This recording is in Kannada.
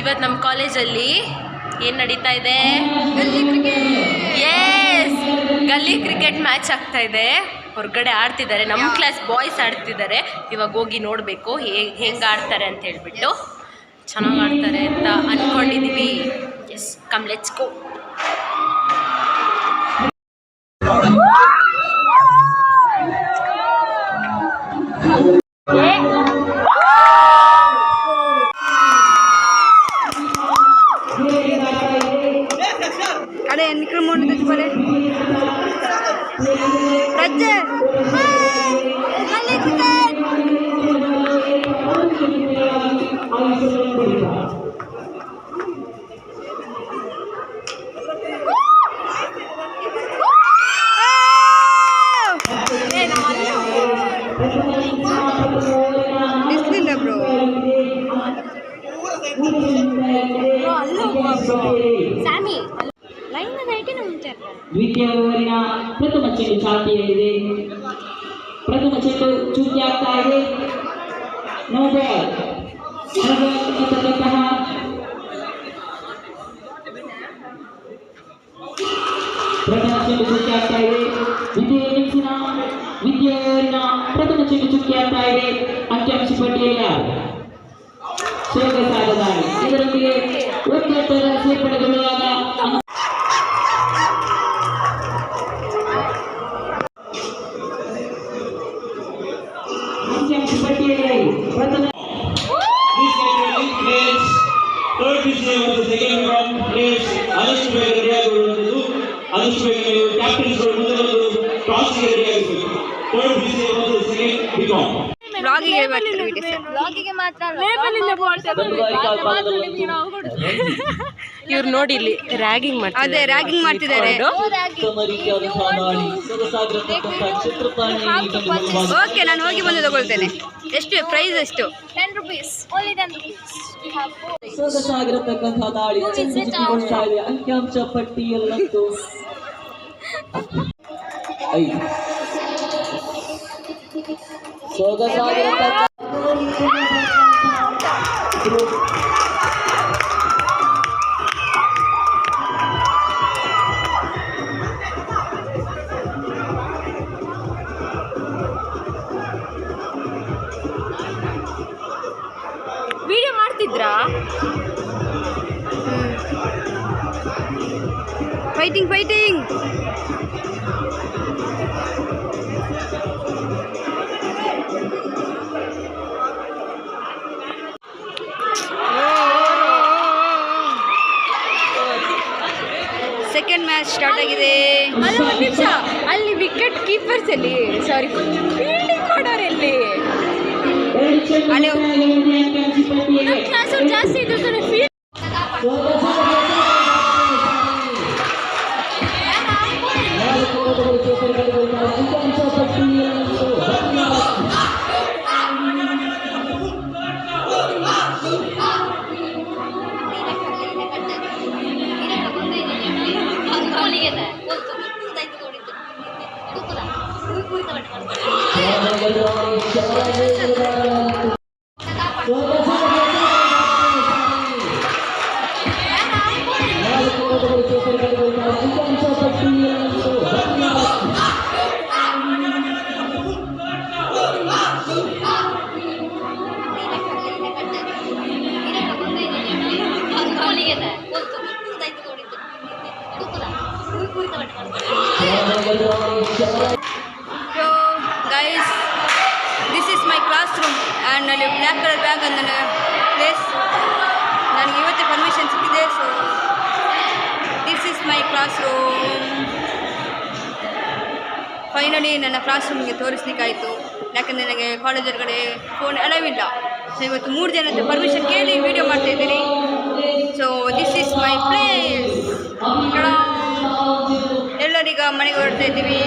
ಇವತ್ತು ನಮ್ಮ ಕಾಲೇಜಲ್ಲಿ ಏನು ನಡೀತಾ ಇದೆ? ಗಲ್ಲಿ ಕ್ರಿಕೆಟ್. ಯೆಸ್, ಗಲ್ಲಿ ಕ್ರಿಕೆಟ್ ಮ್ಯಾಚ್ ಆಗ್ತಾ ಇದೆ. ಹೊರಗಡೆ ಆಡ್ತಿದ್ದಾರೆ, ನಮ್ಮ ಕ್ಲಾಸ್ ಬಾಯ್ಸ್ ಆಡ್ತಿದ್ದಾರೆ. ಇವಾಗ ಹೋಗಿ ನೋಡಬೇಕು ಹೆಂಗೆ ಆಡ್ತಾರೆ ಅಂತ ಹೇಳ್ಬಿಟ್ಟು. ಚೆನ್ನಾಗಿ ಆಡ್ತಾರೆ ಅಂತ ಅಂದ್ಕೊಂಡಿದ್ದೀವಿ. Yes, come let's go. अरे निकल मोड़ तुझ पर रज्जे गली क्रिकेट ब्रो ಸ್ಯಾಮಿ ದ್ವಿತೀಯ ಓವರಿನ ಪ್ರಥಮ ಚೆಂಡು ಚಾಲ್ತಿಯಲ್ಲಿದೆ. ಪ್ರಥಮ ಚೆಂಡು ಚೂಟಿ ಆಗ್ತಾ ಇದೆ. ನೋ ಬಾಲ್ ಪ್ರಥಮ ಚೆಂಡು ಚೂಟಿ ಆಗ್ತಾ ಇದೆ. ದ್ವಿತೀಯ ಓವರಿನ ಪ್ರಥಮ ಚೆಂಡು ಚೂಟಿ ಆಗ್ತಾ ಇದೆ. ಅಂಕಿಅಂಶ ಪಟ್ಟಿಯಲ್ಲಿ ಸೋಗಸಾಗದಾಗಿ ಇದರೊಂದಿಗೆ ಒಕ್ಕೂಟದ ಸೇರ್ಪಡೆಗೊಳ್ಳುವಾಗ ಇವ್ರು ನೋಡಿ ಇಲ್ಲಿ ರ್ಯಾಗಿಂಗ್ ಮಾಡ್ತಾರೆ. ಅದೇ ರ್ಯಾಗಿಂಗ್ ಮಾಡ್ತಿದ್ದಾರೆ. ಓಕೆ, ನಾನು ಹೋಗಿ ಬಂದು ತಗೊಳ್ತೇನೆ. ಎಷ್ಟು ಪ್ರೈಸ್? ಎಷ್ಟು? 10 rupees. Only 10 rupees. ಸೊಗಸಾಗಿರತಕ್ಕಂತಹ ದಾಳಿ ಅಂಕಿಅಂಶ ಪಟ್ಟಿಯಲ್ಲಂತೂ 5 ಸೊಗಸಾಗಿರತಕ್ಕ ವಿಡಿಯೋ ಮಾಡ್ತಿದ್ರಾ? Fighting fighting second match start ಆಗಿದೆ. ಅಲ್ಲ, ಒಂದು ನಿಮಿಷ, ಅಲ್ಲಿ ವಿಕೆಟ್ ಕೀಪರ್ಸ್ ಎಲ್ಲಿ? ಸಾರಿ, ಫೀಲ್ಡಿಂಗ್ ಮಾಡೋರೆಲ್ಲಿ? ನಮ್ಮ ಕ್ಲಾಸ್ ಅವ್ರು ಜಾಸ್ತಿ ಇದ್ರು sir. Field So guys, this is my classroom and ಅಲ್ಲಿ ಬ್ಲ್ಯಾಕ್ ಕಲರ್ ಬ್ಯಾಗ್ ನನ್ನ ಪ್ಲೇಸ್. ನನಗೆ ಇವತ್ತೇ ಪರ್ಮಿಷನ್ ಸಿಕ್ಕಿದೆ. So this is my classroom. Finally ನನ್ನ ಕ್ಲಾಸ್ ರೂಮ್ಗೆ ತೋರಿಸ್ಲಿಕ್ಕಾಯಿತು. ಯಾಕಂದರೆ ನನಗೆ ಕಾಲೇಜ್ ಹೊರಗಡೆ ಫೋನ್ ಅಲವ್ ಇಲ್ಲ. ಸೊ ಇವತ್ತು 3 ಜನದ ಪರ್ಮಿಷನ್ ಕೇಳಿ ವಿಡಿಯೋ ಮಾಡ್ತಾಯಿದ್ದೀನಿ. So this is my place. ಎಲ್ಲರೀಗ ಮನೆಗೆ ಹೊರಡ್ತಾ ಇದ್ದೀವಿ.